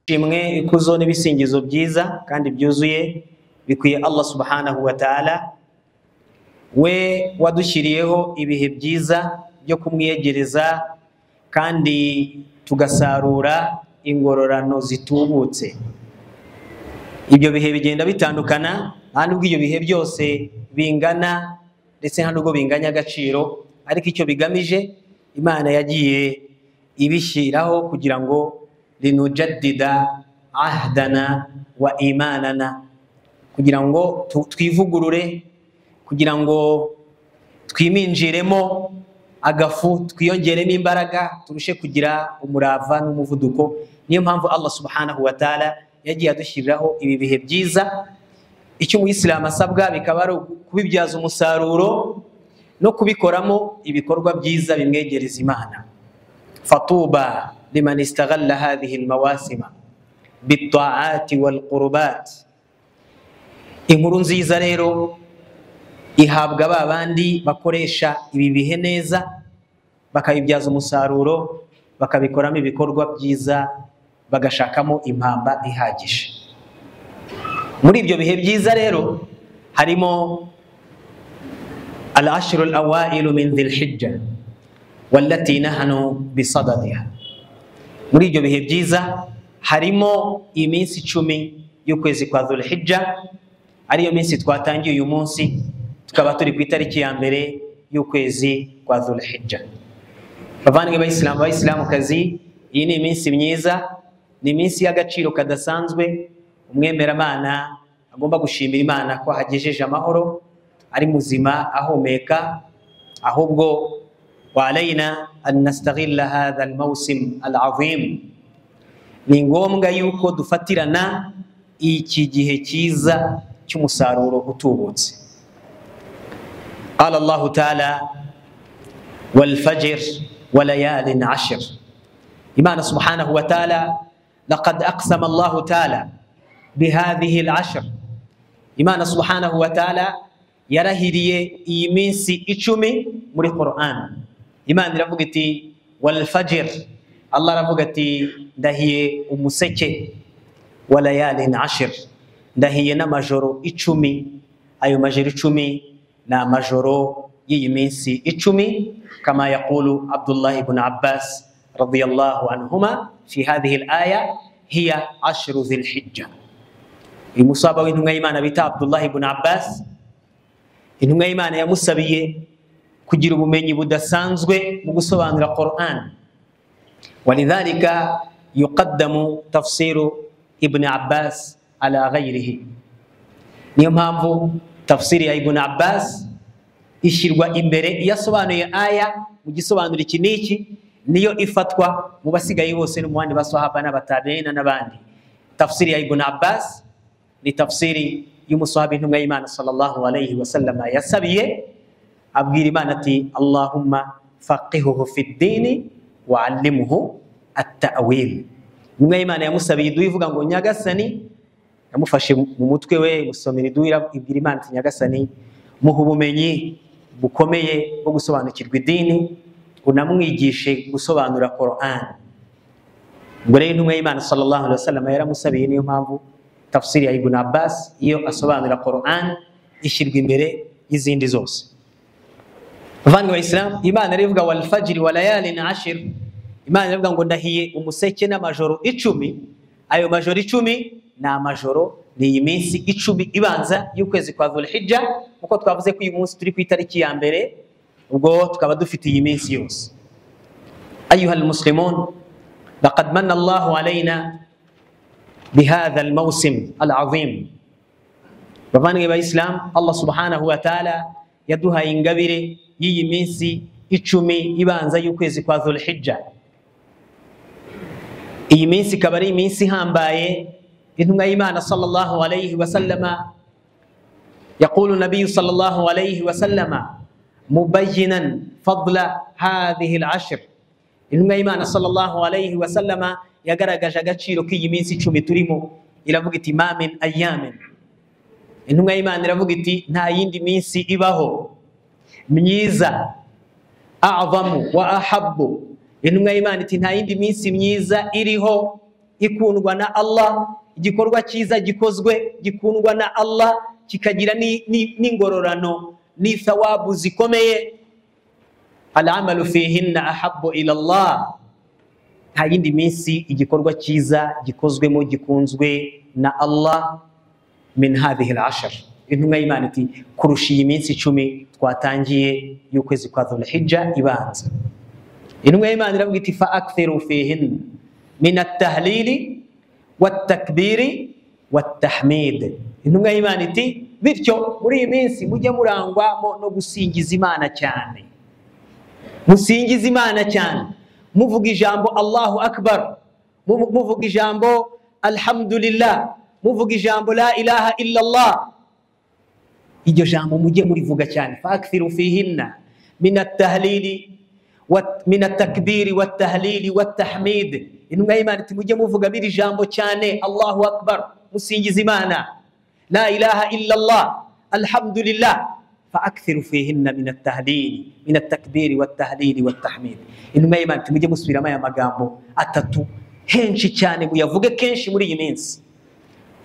Shimwe ikuzo n'ibisingizo byiza kandi byuzuye bikwiye Allah subhanahu wa ta'ala, we wadushyiriyeho ibihe byiza byo kumwiyegereza kandi tugasarura ingororano zitubutse. Ibyo bihe bigenda bitandukana, nubwo ibyo bihe byose bingana ndetse nubwo binganya agaciro, ariko icyo bigamije Imana yagiye ibishyiraho kugira ngo linujaddida ahdana wa imanana, kugira ngo twivugurure, kugira ngo twiminjiremo agafu, twiyongeremo imbaraga, turushe kugira umurava n'umuvuduko. Niyo mpamvu Allah subhanahu wa ta'ala yagiye adushyiriraho ibi bihe byiza. Icyo umuyisilamu asabwa bikaba ari kubibyaza umusaruro no kubikoramo ibikorwa byiza bimwegereza Imana. Fatuba liman istaghalla hadhihi almawasima bitta'ati walqurbat. Inkuru nziza rero ihabwa babandi bakoresha ibi bihe neza, bakabibyaza umusaruro, bakabikoramo ibikorwa byiza, bagashakamo impamba ihagije. Muri ibyo bihe byiza rero harimo al-ashru al-awailu min dhil-hijja wallati nahnu bisadadiha. Muri ibyo bihe byiza harimo iminsi 10 y'ukwezi kwa Dhul-Hijja, ariyo minsi twatangiye uyu munsi, tukaba turi ku itariki ya mbere y'ukwezi kwa Dhul-Hijja. Bavandimwe b'Abayisilamukazi, iyi ni iminsi myiza, ni iminsi y'agaciro kadasanzwe. Umwemeramana agomba gushimira Imana ko hagejeje amahoro, ari muzima ahumeka. Ahubwo walaina an nastaghilla hadha al-mawsim al-azim, ni ngombwa yuko dufatirana iki gihe cyiza cy'umusaruro utubutse. Qala Allah ta'ala wal fajr wa layalin 'ashr. Imana subhanahu wa ta'ala laqad aqsama Allah ta'ala bihadhihi al-'ashr. Imana subhanahu wa ta'ala yarahiriye iyi minsi 10 muri Qur'an. Imana iravuga iti wal fajr, Allah aravuga ati ndahiye umuseke, wa layalin 'ashr, ndahiye n'amajoro 10. Ayo majoro 10 na majoro y'iyi minsi 10, kama yaqulu Abdullah ibn Abbas radiyallahu anhuma fi hadhihi al-aya hiya 'ashru dhil-hijja. Uyu musaba w'intumwa y'Imana bita Abdullah ibn Abbas, intumwa y'Imana yamusabiye kugira ubumenyi budasanzwe mu gusobanura Qur'an. Walidhalika yuqaddamu tafsiru Ibn Abbas ala ghayrihi. Niyo mpamvu tafsiri ya Ibn Abbas ishyirwa imbere, yasobanuye aya mu gisobanuro iki n'iki, niyo ifatwa mu basigaye bose no mu bandi basahaba n'abatabi'ina n'abandi. Tafsiri ya Ibn Abbas ni tafsiri y'umusahaba intumwa y'Imana sallallahu alayhi wa sallam yasabiye, abwira Imana ati Allahumma faqihuhu fid dini wa 'allimhu at-ta'wil. Intumwa y'Imana yamusabiye iduha ivuga ngo Nyagasani, yamufashe mu mutwe we gusomera iduha, ibwira Imana ati Nyagasani muha ubumenyi bukomeye bwo gusobanukirwa idini, unamwigishe gusobanura Qur'an. Ubwo rero intumwa y'Imana sallallahu alayhi wa sallam yaramusabiye. Niyo mpamvu tafsiri ya Ibn Abbas iyo asobanura Qur'an ishyirwa imbere y'izindi zose. Bavandimwe b'Islam, Imana irivuga wal fajr wa layalin 'ashr. Imana irivuga ngo ndahiye umuseke n'amajoro 10. Ayo majoro 10 na amajoro ni iyi minsi 10 ibanza y'ukwezi kwa Dhul-Hijja, uko twavuze ko uyu munsi turi ku itariki ya mbere, ubwo tukaba dufite iyi minsi yose. Ayuha al-muslimun, laqad manna Allahu alayna bihadha al-mawsim al-'azim. Bavandimwe b'Islam, Allah subhanahu wa ta'ala yaduhaye ingabire y'iyi minsi 10 ibanza y'ukwezi kwa Dhul-Hijja. Iyi minsi ikaba ari iminsi ihambaye. Intumwa y'Imana sallallahu alayhi wa sallama yaqulu nabiyyu sallallahu alayhi wa sallama mubayyinan fadla hadhihi al-'ashr. Intumwa y'Imana sallallahu alayhi wa sallama yagaragaje agaciro k'iyi minsi 10 turimo. Iravuga iti ma min ayyamin, intumwa y'Imana iravuga iti nta yindi minsi ibaho myiza. A'zamu wa ahabbu, intumwa y'Imana iti nta yindi minsi myiza iriho ikundwa na Allah, igikorwa cyiza gikozwe gikundwa na Allah, kikagira n'ingororano ni thawabu zikomeye. Al-amalu fihinna ahabbu ila Allah, nta yindi minsi igikorwa cyiza gikozwemo gikunzwe na Allah min hadhihi al-ashr. Intumwa y'Imana iti kurusha iyi minsi 10 twatangiye y'ukwezi kwa Dhul-Hijja ibanza. Intumwa y'Imana iravuga iti fa akthiru fihinna min at-tahlili wat-takbiri wat-tahmid. Intumwa y'Imana iti bityo muri iyi minsi mujye murangwamo no gusingiza Imana cyane, musingiza Imana cyane, muvuga ijambo Allahu Akbar, muvuga ijambo Alhamdulillah, muvuga ijambo La ilaha illallah. Iryo jambo mujye murivuga cyane. Fakthiru fihinna min at-tahlili min at-takbiri wat-tahlili wat-tahmid. Intumwa y'Imana iti mujye muvuga biri jambo cyane, Allahu Akbar, musingiza Imana, La ilaha illallah, Alhamdulillah. فأكثروا فيهن من التهليل من التكبير والتهليل والتحميد. إنما يمان تمجي مسبيرا ما يمغامبو أتتو هنشي cyane muyavuge kenshi muri iyi minsi.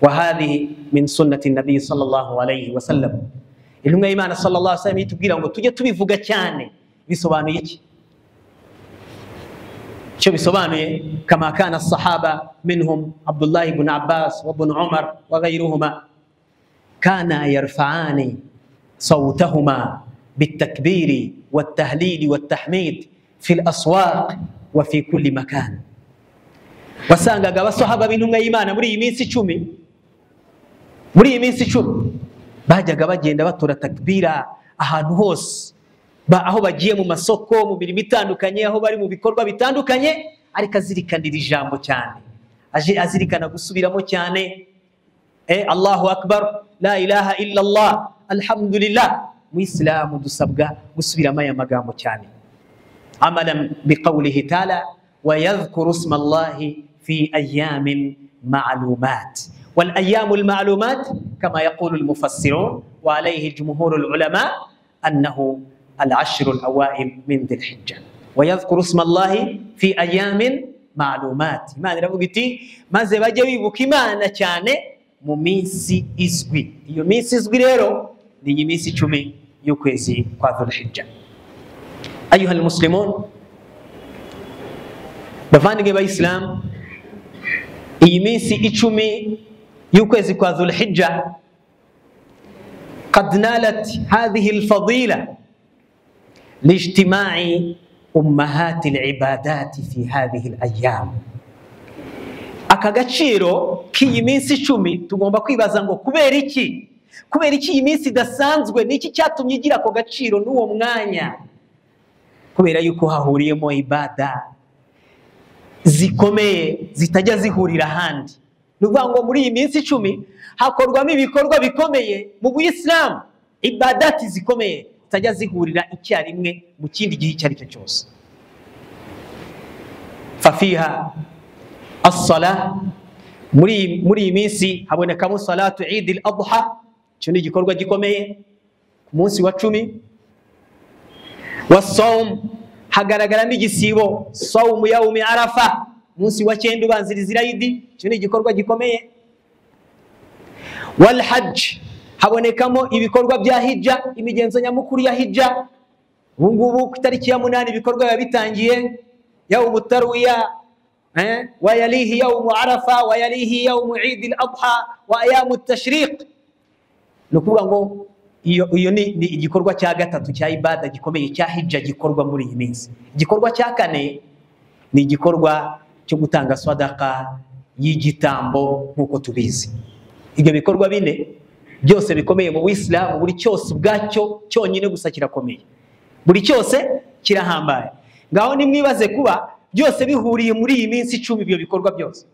وهذه من سنة النبي صلى الله عليه وسلم. إنما يمان صلى الله عليه وسلم yitubwira ngo tujye tubivuga cyane. Bisobanuye iki? Cyo bisobanuye kama kana as-sahaba minhum Abdullah ibn Abbas wa ibn Umar wa ghayruhuma kana yarfa'ani صوتهما بالتكبير والتهليل والتحميد في الأسواق وفي كل مكان. wasangaga abasahaba b'intumwa y'Imana muri iyi minsi 10 bajyaga bagenda batora takbira ahantu hose, aho bagiye mu masoko, mu mirimo itandukanye, aho bari mu bikorwa bitandukanye, ariko azirikanira ijambo cyane, azirikana gusubiramo cyane Allahu Akbar, La ilaha illallah, Alhamdulillah. Mu Islam dusabwa gusubiramo aya magambo cyane. Amalan biqawlihi ta'ala wa yadhkuru isma Allahi fi ayyamin ma'lumat. Wal ayyamul ma'lumat kama yaqulu al-mufassirun wa alayhi jumhurul ulama annahu al-ashr al-awail min Dhul-Hijja. Wa yadhkuru isma Allahi fi ayyamin ma'lumat. Imana iravuga iti maze bajye bibuka Imana cyane mu minsi izwi. Iyo minsi izwi rero ni iyi minsi 10 y'ukwezi kwa Dhul-Hijja. Ayuha al-muslimun, bavandimwe b'Islam, iyi minsi 10 y'ukwezi kwa Dhul-Hijja قد نالت هذه الفضيلة لاجتماع أمهات العبادات في هذه الأيام. Akagaciro k'iyi minsi 10 tugomba kwibaza ngo kubera iki iyi minsi idasanzwe, niki cyatumye igira ako gaciro n'uwo mwanya? Kubera yuko hahuriyemo ibada zikomeye zitajya zihurira ahandi. Nuvuga ngo muri iyi minsi 10 hakorwamo ibikorwa bikomeye mu Islam, ibadati zikomeye zitajya zihurira icyarimwe mu kindi gihe icyo ari cyo cyose. Fafiha as-salah, muri iyi minsi habonekamo salatu Eid al-Adha, cyo ni igikorwa gikomeye ku munsi wa 10. Was-sawm, hagaragaramo igisibo sawm yawmi Arafa, munsi wa 9 ubanziriza Eid, cyo ni igikorwa gikomeye. Wal hajj, habonekamo ibikorwa bya hijja, imigenzo nyamukuru ya hijja. Ubungubu ku tariki ya 8 ibikorwa bitangiye, yawm tarwiya ويليه يوم عرفة ويليه يوم عيد الأضحى وأيام التشريق. Nukuvuga ngo iyo ni igikorwa cya gatatu cya ibada gikomeye cya hijja gikorwa muri iyi minsi. Igikorwa cya kane ni igikorwa cyo gutanga sadaka y'igitambo nkuko tubizi. Ibyo bikorwa bine byose bikomeye mu Islam, buri cyose ubwacyo cyonyine gusa kirakomeye, buri cyose kirahambaye. Ngaho nimwibaze kuba byose bihuriye muri iyi minsi 10, ibyo bikorwa byose.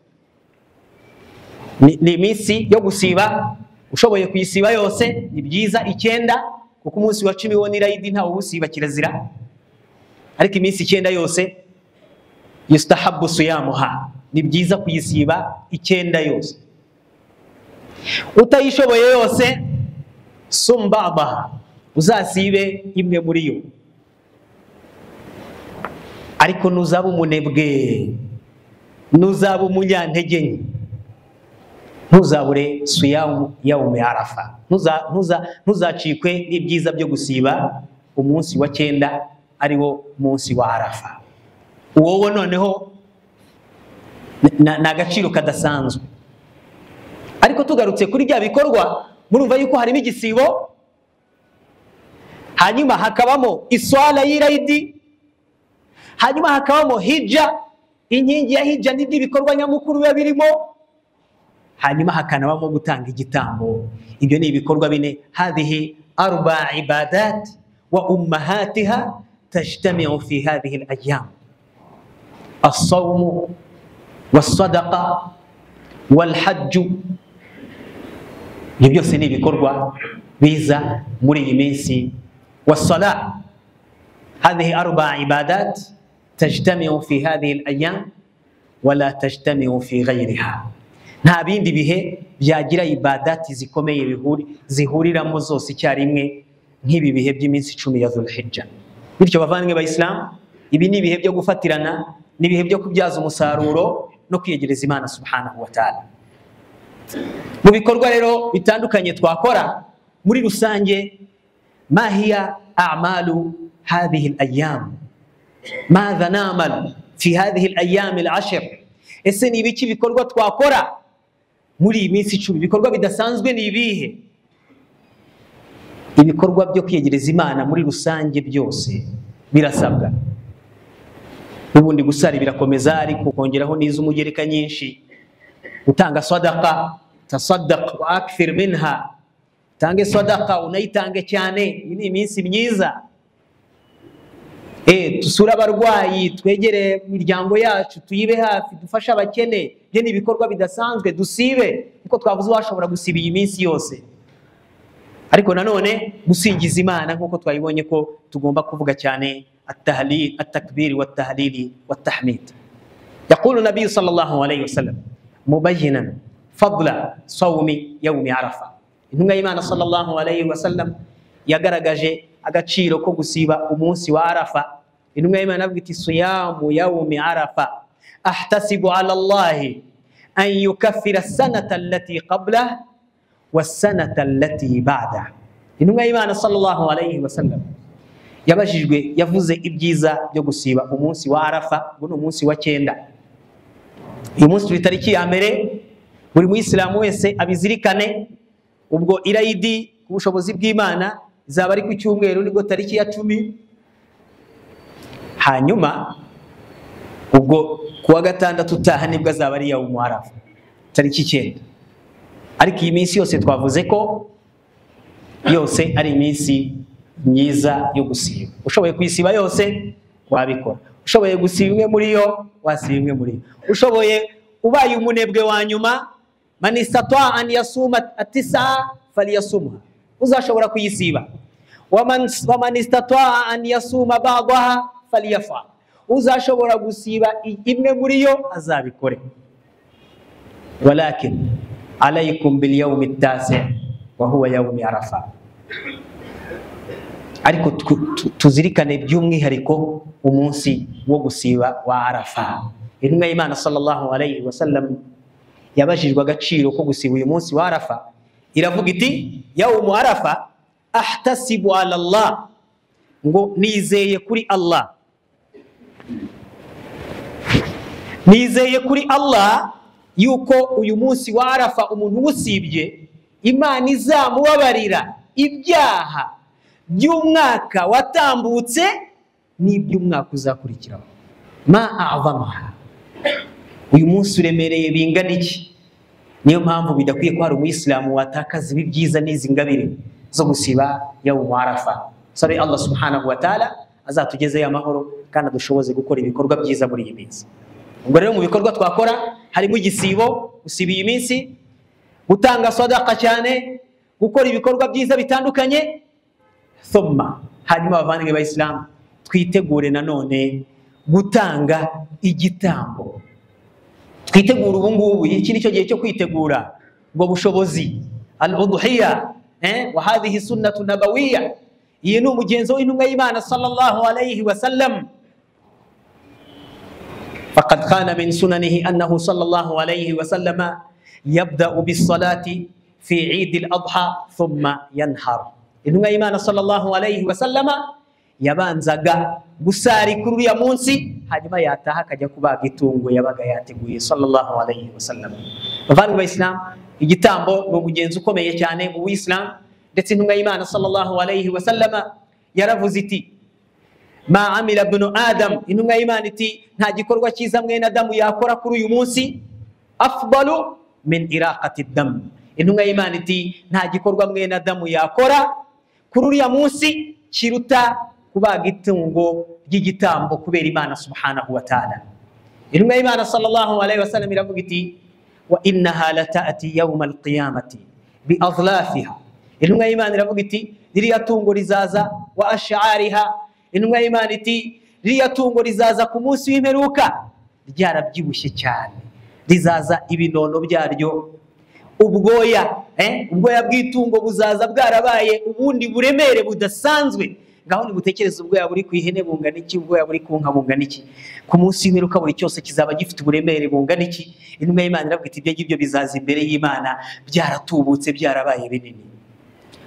Ni iminsi yo gusiba, ushoboye kuyisiba yose ni byiza 9, kuko umunsi wa 10 wo ni Eid, ntawe usiba kirazira. Ariko iminsi 9 yose yustahabbu siyamuha, ni byiza kuyisiba 9 yose. Utayishoboye yose sum ba'daha, uzasibe imwe muri yo. Ariko nuzaba umunebwe, nuzaba umunyantege nke, ntuzabure siyamu yawmi arafa, ntuzacikwe n'ibyiza byo gusiba umunsi wa 9 ari wo munsi wa arafa. Uwo noneho na gaciro kadasanzwe. Ariko tugarutse kuri bya bikorwa, murumva yuko harimo igisibo, hanyuma hakabamo iswala y'Eid, hanyuma hakabamo hijja, inkingi ya hijja n'ibyo bikorwa nyamukuru biba birimo, hanyuma hakanabamo gutanga igitambo. Ibyo ni ibikorwa bine. Hadhihi 4 ibadat wa ummahatiha tajtami'u fi hadhihi al-ayyam: as-sawm was-sadaqa wal-hajj. Ibyo byose ni ibikorwa biza muri iyi minsi. Was-salah, hadhihi 4 ibadat tajtami'u fi hadhihi al-ayyam wa la tajtami'u fi ghayriha. Nta bindi bihe byagira ibadati zikomeye zihuriramo zose icyarimwe nk'ibi bihe by'iminsi 10 ya Dhul-Hijja. Bityo bavandimwe b'Islam, ibi ni ibihe byo gufatirana, ni ibihe byo kubyaza umusaruro no kwiyegereza Imana subhanahu wa ta'ala. Mu bikorwa rero bitandukanye twakora muri rusange, ma hiya a'malu hadhihi al-ayyam, madha na'mal fi hadhihi al-ayyam al-'ashr. Ese ni ibiki bikorwa twakora muri iyi minsi 10? Ibikorwa bidasanzwe ni ibihe? Ibikorwa byo kwiyegereza Imana muri rusange byose birasabwa. Ubundi gusari birakomeza, ariko kongeraho n'iz'umugereka nyinshi. Utanga sadaqa, tasaddaq wa akthir minha. Tange sadaqa, unayitange cyane. Iyi ni iminsi myiza. Tusura abarwayi, twegere imiryango yacu, tuyibe hafi, dufashe abakene. Byo ni ibikorwa bidasanzwe. Dusibe kuko twavuze washobora gusiba iyi minsi yose. Ariko nanone gusingiza Imana nkuko twayibonye ko tugomba kuvuga cyane at-tahlil, at-takbir wat-tahlil wat-tahmid. Yaqulu Nabi sallallahu alayhi wasallam mubayyinan fadla sawmi yawmi arafa. Intumwa y'Imana sallallahu alayhi wasallam yagaragaje agaciro ko gusiba umunsi wa Arafa. Intumwa y'Imana avuga iti siyamu yawmi arafa ahtasibu ala Allah an yukaffira as-sanata allati qablahu was-sanata allati ba'dahu. Intumwa y'Imana sallallahu alayhi wasallam yabajijwe, yavuze ibyiza byo gusiba umunsi wa Arafa, ngo umunsi wa 9. Uyu munsi turi tariki ya mbere, buri Muislamu wese abizirikane. Ubwo Eid ku bushobozi bw'Imana izaba ari ku cyumweru, nibwo tariki ya 10. Hanyuma ubwo kuwa gatandatu utaha nibwo azaba ari yawmu Arafa, tariki 9. Ariko iyi minsi yose twavuze ko yose ari iminsi myiza yo gusiba. Ushoboye kuyisiba yose wabikora, ushoboye gusiba imwe muri yo wasiba imwe muri yo. Ushoboye ubaye umunebwe wa nyuma, man istata'a an yasuma at-tis'a falyasumha, uzashobora kuyisiba. Waman istata'a an yasuma ba'daha falyaf'al, uzashobora gusiba imwe muri yo azabikore. Walakin alaykum bil yawmi at-tasi' wa huwa yawmi arafa. Ariko tuzirikane by'umwihariko umunsi wo gusiba wa Arafa. Intumwa y'Imana sallallahu alayhi wasallam yabajijwe agaciro ko gusiba uyu munsi wa Arafa, iravuga iti yawmu Arafa ahtasibu ala Allah, ngo nizeye kuri Allah, nizeye kuri Allah yuko uyu munsi wa Arafa umuntu usibye Imana izamubabarira ibyaha by'umwaka watambutse n'iby'umwaka uzakurikiraho. Ma a'zamaha, uyu munsi uremereye bingana iki? Niyo mpamvu bidakwiye ko hari umuyisilamu watakaza ibi byiza n'izi ngabire zo gusiba yawmu Arafa. Sabe Allah subhanahu wa ta'ala azatugezeyo amahoro kandi adushoboze gukora ibikorwa byiza muri iyi minsi. Ubwo rero mu bikorwa twakora harimo igisibo, gusiba iyi minsi, gutanga sadaqa cyane, gukora ibikorwa byiza bitandukanye. Thumma, hanyuma bavandimwe b'Islam, twitegure nanone gutanga igitambo. Twitegura ubu ngubu, iki nicyo gihe cyo kwitegura ubwo bushobozi. Al-udhiyya wa hadhihi sunnatu nabawiyya, iyi ni umugenzo w'intumwa y'Imana sallallahu alayhi wa sallam. فقد كان من سننه أنه صلى الله عليه وسلم يبدأ بالصلاة في عيد الأضحى ثم ينحر. intumwa y'Imana sallallahu alayhi wa sallam yabanzaga gusari kuri ya munsi, hanyuma yataha akajya kubaga itungo yabaga yateguye sallallahu alayhi wa sallam. Bavandimwe b'Islam, igitambo ni umugenzo ukomeye cyane mu Islam, ndetse intumwa y'Imana sallallahu alayhi wa sallam yaravuze iti ma amila ibn adam, intumwa y'Imana iti nta gikorwa cyiza mwene Adamu yakora kuri uyu munsi afdalu min iraqati dam, intumwa y'Imana iti nta gikorwa mwene Adamu yakora kuri uriya munsi kiruta kubaga itungo ry'igitambo kubera Imana subhanahu wa ta'ala. Intumwa y'Imana sallallahu alayhi wa sallam iravuga iti wa innaha lata'ati yawma alqiyamati bi adlafiha, intumwa y'Imana iravuga iti ririya tungo rizaza wa ash'ariha, intumwa y'Imana iti ririya tungo rizaza ku munsi w'imperuka ryarabyibushye cyane, rizaza ibinono byaryo, ubwoya bw'itungo buzaza bwarabaye ubundi buremere budasanzwe. Ngaho nibutekereza ubwoya buri ku ihene bungana iki, ubwoya buri ku nka bungana iki, ku munsi w'imperuka buri cyose kizaba gifite uburemere bungana iki. Intumwa y'Imana iravuga iti ibyo ngibyo bizaza imbere y'Imana byaratubutse byarabaye binini.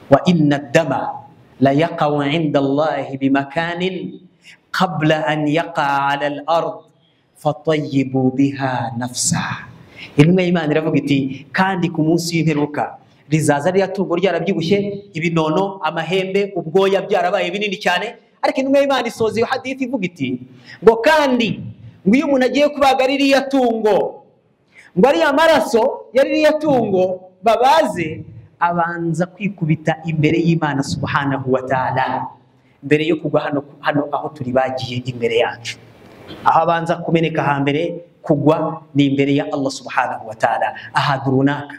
Wa inna dama la yaqa'u 'inda Allahi bimakanin qabla an yaqa'a 'ala al-ard fatayyibu biha nafsa. Intumwa y'Imana iravuga iti kandi ku munsi w'imperuka rizaza rya tungo ryarabyibushye, ibinono, amahembe, ubwoya byarabaye binini cyane. Ariko intumwa y'Imana isoza iyo hadithi ivuga iti ngo kandi ngo iyo umuntu agiye kubaga ririya tungo, ngo ariya maraso ya ririya tungo babaze abanza kwikubita imbere y'Imana subhanahu wa ta'ala, mbere yo kugwa hano aho turi bagiye imbere yacu. Aho abanza kumeneka hambere kugwa ni imbere ya Allah subhanahu wa ta'ala ahantu runaka.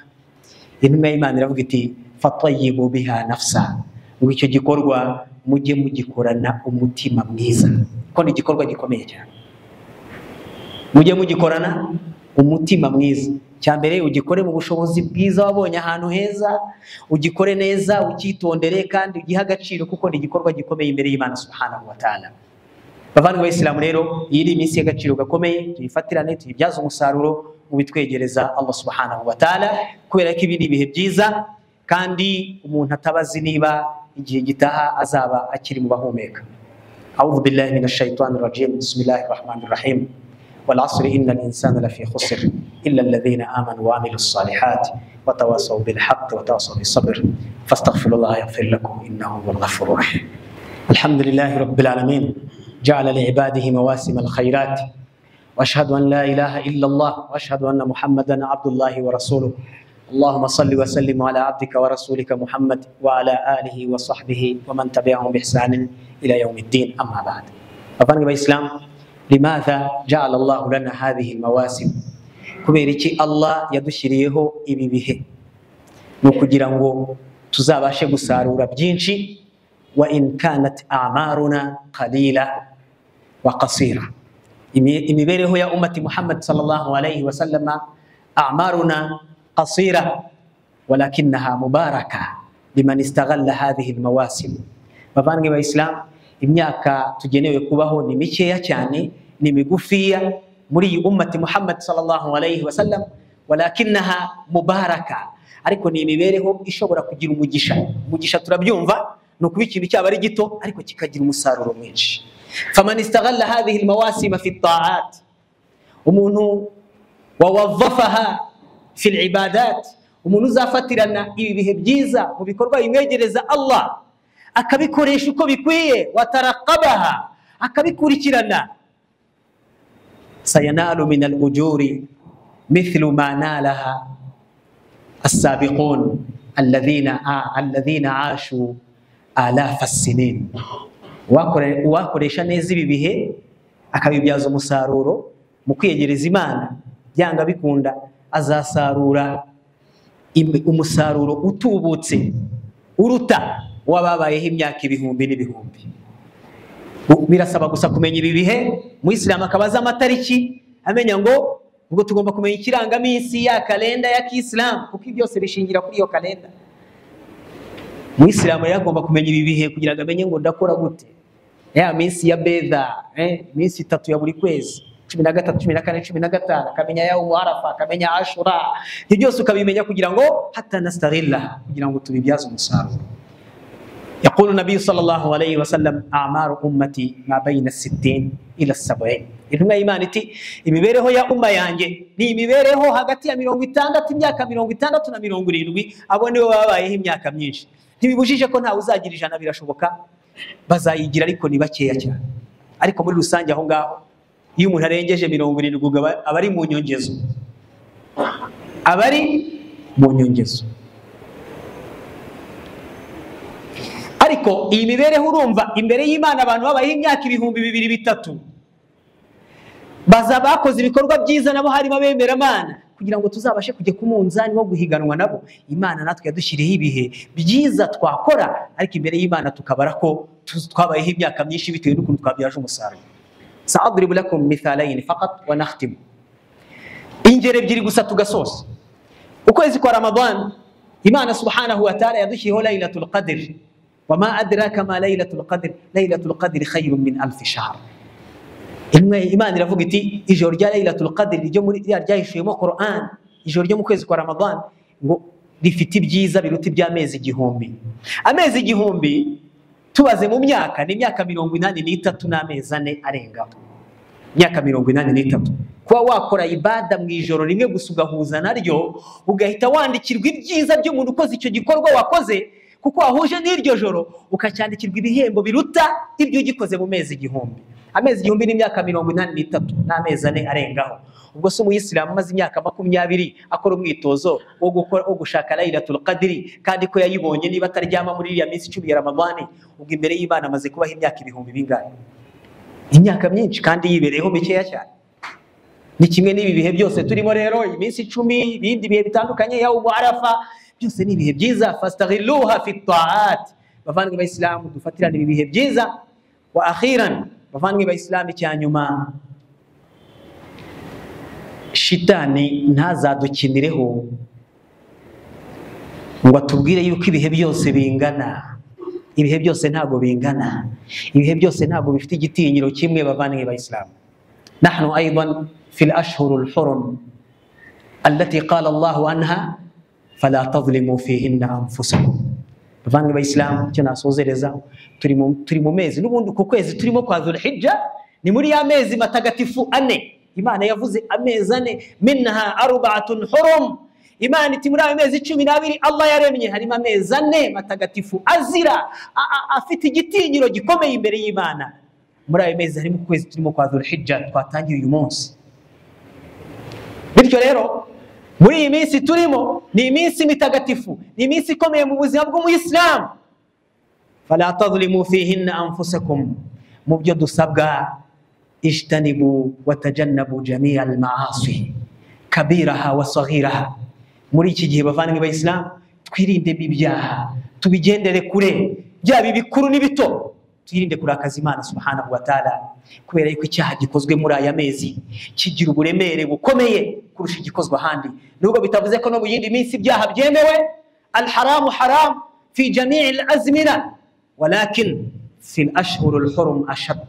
Intumwa y'Imana iravuga iti fatayyibu biha nafsa, ngo icyo gikorwa mujye mugikorana umutima mwiza, ko ni igikorwa gikomeye cyane. Mujye mugikorana umutima mwiza. Cyambere ugikore mu bushobozi bwiza wabonye ahantu heza, ugikore neza, ukitondere kandi ugiha agaciro, kuko ni igikorwa gikomeye imbere y'Imana subhanahu wa ta'ala. Bavandimwe b'Isilamu rero, iyi ni iminsi y'agaciro gakomeye, tuyifatirane tuyibyaze umusaruro mu bitwegereza Allah subhanahu wa ta'ala, kubera ko ibi ni ibihe byiza kandi umuntu atabazi niba igihe gitaha azaba akiri mu bahumeka. A'udhu billahi minash shaitanir rajim. Bismillahir rahmanir rahim. Wal 'asri innal insana lafi khusr illa alladhina amanu wa 'amilus salihati wa tawasaw bil haqqi wa tawasaw bis sabr fastaghfirullaha yaghfir lakum innahu huwal ghafurur rahim. Alhamdulillahi rabbil alamin. جعل لعباده مواسم الخيرات واشهد ان لا اله الا الله واشهد ان محمدا عبد الله ورسوله. اللهم صل وسلم على عبدك ورسولك محمد وعلى اله وصحبه ومن تبعهم باحسان الى يوم الدين. اما بعد. أبناء الاسلام، لماذا جعل الله لنا هذه المواسم؟ kuberiki Allah yadushiriyeho ibi bihe no kugira ngo tuzabashe gusarura byinshi. Wa in kanat a'maruna qalila wa qasira, imibereho ya ummati Muhammad sallallahu alayhi wa sallam a'maruna qasira walakinaha mubaraka liman istaghalla hadhihi almawasim. Bavandimwe b'Islam, imyaka tugenewe kubaho ni mikeya cyane, ni migufiya muri iyi ummati Muhammad sallallahu alayhi wa sallam, walakinaha mubaraka, ariko ni imibereho ishobora kugira umugisha turabyumva, no kuba ikintu cyaba ari gito ariko kikagira umusaruro mwinshi. Faman istaghalla hadhihi almawasim fi at-ta'at, umuntu wawadhafaha fi al-ibadat, umuntu uzafatirana ibi bihe byiza mu bikorwa bimwegereza Allah, akabikoresha uko bikwiye, wataraqabaha, akabikurikirana, sayanalu min al-ujuri mithlu ma nalaha as-sabiqun alladhina ashu alafa sinin. Uwakoresha neza ibi bihe akabibyaza umusaruro mu kwiyegereza Imana, byanga bikunda azasarura umusaruro utubutse uruta wababayeho imyaka ibihumbi n'ibihumbi. Birasaba gusa kumenya ibi bihe. Mu Islam akabaza amatariki, amenya ngo ubwo tugomba kumenya ikirangaminsi ya kalenda ya Kiislamu, kuko byose bishingira kuri iyo kalenda. Umuyisilamu yagomba kumenya ibi bihe kugira ngo amenye ngo ndakora gute. Ya minsi ya bedha, minsi 3 ya buri kwezi, 13, 14, 15, akamenya yaumu Arafa, akamenya Ashura. Ibyo byose ukabimenya kugira ngo hatta nastaghilla, kugira ngo tubibyaze umusaruro. يقول النبي صلى الله عليه وسلم أعمار أمتي ما بين 60 إلى 70. Intumwa y'Imana iti imibereho ya umma yanjye ni imibereho hagati ya 60 imyaka 60 na 70. Abo nibo babayeho imyaka myinshi. Ntibibujije ko ntawe uzagira 100, birashoboka bazayigira, ariko ni bakeya cyane. Ariko muri rusange aho ngaho iyo umuntu arengeje 70 abari mu nyongezo, abari mu nyongezo. Ariko iyi mibereho urumva imbere y'Imana abantu babayeho imyaka 2000-3000 baza bakoze ibikorwa byiza, nabo harimo abemera Imana, kugira ngo tuzabashe kujya ku munzani wo guhiganwa nabo. Imana natwe yadushyiriyeho ibihe byiza twakora, ariko imbere y'Imana tukabara ko twabayeho imyaka myinshi bitewe n'ukuntu twabyaje umusaruro. Sa'adribu lakum mithalayn faqat wa nakhtim. Ingero ebyiri gusa tugasoza. Ukwezi kwa Ramadan Imana subhanahu wa ta'ala yadushyiriyeho Laylatul Qadr. وما أدراك ما ليلة القدر ليلة القدر خير من 1000 شهر. Imana iravuga iti ijoro rya Laylatul Qadr ryo muri ryahishuyemo Quran, ijoro ryo mu kwezi kwa Ramadan ngo rifite ibyiza biruta iby'amezi 1000. Amezi 1000 tubaze mu myaka ni imyaka 83 n'amezi 4 arengaho. Imyaka 83. Kuba wakora ibada mu ijoro rimwe gusa ugahuza naryo, ugahita wandikirwa ibyiza by'umuntu ukoze icyo gikorwa wakoze, kuko wahuje n'iryo joro ukacyandikirwa ibihembo biruta ibyo ugikoze mu mezi 1000. Amezi 1000 n'imyaka 83 n'amezi 4 arengaho. Ubwo se umuyisilamu maze imyaka 20 akora umwitozo wo gushaka Laylatul Qadr, kandi ko yayibonye niba ataryama muri iriya minsi 10 ya Ramadani, ubwo imbere y'Imana amaze kubaho imyaka 1000 bingahe? Imyaka myinshi kandi yibereyeho mikeya cyane. Ni kimwe n'ibi bihe byose turimo rero, iminsi 10, ibindi bihe bitandukanye, yaumu Arafa, byose ni ibihe byiza. Fastaghiluha fi ta'at. Bavandimwe b'Islamu, dufatirane ibi bihe byiza. Wa akhiran, bavandimwe b'Islamu, cyanyuma shitani ntazadukinireho ngo atubwire yuko ibihe byose bingana. Ibihe byose ntago bingana, ibihe byose ntago bifite igitinyiro kimwe. Bavandimwe b'Islamu, nahnu aidan fil ashhurul hurum allati qala Allahu anha fala tadhlimu fihinna anfusakum. Bavandimwe b'Islamu, cyo nasozereza, turi mu mezi n'ubundi ku kwezi turimo kwa Dhul-Hijja, ni muri ya mezi matagatifu 4. Imana yavuze amezi 4, minha 4 hurum. Imana iti muri ayo mezi 12 Allah yaremye harimo amezi 4 matagatifu azira, afite igitinyiro gikomeye imbere y'Imana. Muri ayo mezi harimo kwezi turimo kwa Dhul-Hijja twatangiye uyu munsi. Bityo rero muri iyi minsi turimo ni iminsi mitagatifu, ni iminsi ikomeye mu buzima bw'umuyisilamu. Fala tadhlimu fihinna anfusakum. Mu byo dusabwa, ijtanibu wa tajannabu jami'a al-ma'asi kabiraha wa saghiraha. Muri iki gihe bavandimwe b'Islamu, twirinde ibyaha, tubigendere kure, byaba bikuru n'ibito. Twirinde kurakaza Imana subhanahu wa ta'ala, kubera yuko icyaha gikozwe muri aya mezi kigira uburemere bukomeye kurusha igikozwe ahandi. Nubwo bitavuze ko no mu yindi minsi ibyaha byemewe, al-haramu haram fi jami'i al-azmina, walakin fi al-ashhur al-hurum ashad.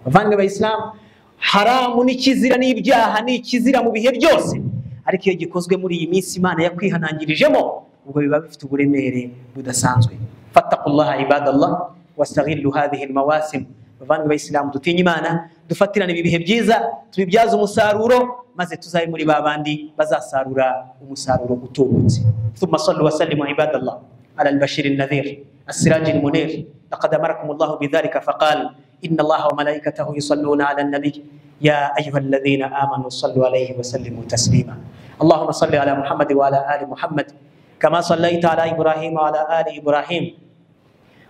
Bavandimwe b'Islamu, haramu ni kizira, n'ibyaha ni kizira mu bihe byose, ariko iyo gikozwe muri iyi minsi Imana yakwihanangirijemo, ubwo biba bifite uburemere budasanzwe. Fattaqullaha ibadallah wastaghillu hadhihi almawasim. Bavandimwe b'Islamu, dutinye Imana, dufatirane ibi bihe byiza, tubibyaze umusaruro, maze tuzabe muri babandi bazasarura umusaruro utubutse. Thumma sallu wa sallimu ibadallah ala al-bashir an-nadhir as-siraj al-munir. Laqad amarakum Allahu bidhalika faqala inna Allaha wa malaikatahu yusalluna ala an-nabiy يا أيها الذين آمنوا صلوا عليه وسلموا تسليما. اللهم صل على محمد وعلى آل محمد كما صليت على إبراهيم وعلى آل إبراهيم،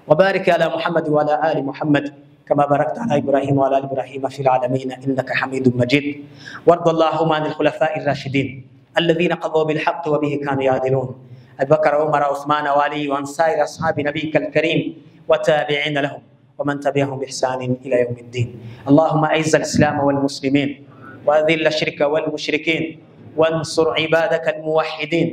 وبارك على محمد وعلى آل محمد كما باركت على إبراهيم وعلى آل إبراهيم في العالمين إنك حميد مجيد. وارض اللهم عن الخلفاء الراشدين الذين قضوا بالحق وبه كانوا يعدلون، أبي بكر وعمر وعثمان وعلي وعن سائر أصحاب نبيك الكريم وتابعين لهم ومن تبعهم بإحسان إلى يوم الدين. اللهم أعز الإسلام والمسلمين وأذل الشرك والمشركين وانصر عبادك الموحدين.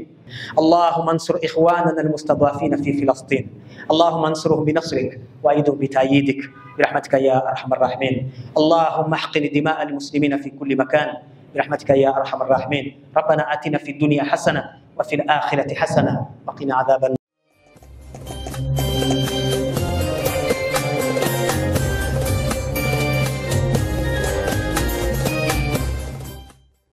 اللهم انصر إخواننا المستضعفين في فلسطين، اللهم انصرهم بنصرك وأيدهم بتأييدك برحمتك يا أرحم الراحمين. اللهم احقن دماء المسلمين في كل مكان برحمتك يا أرحم الراحمين. ربنا آتنا في الدنيا حسنة وفي الآخرة حسنة وقنا عذاب النار.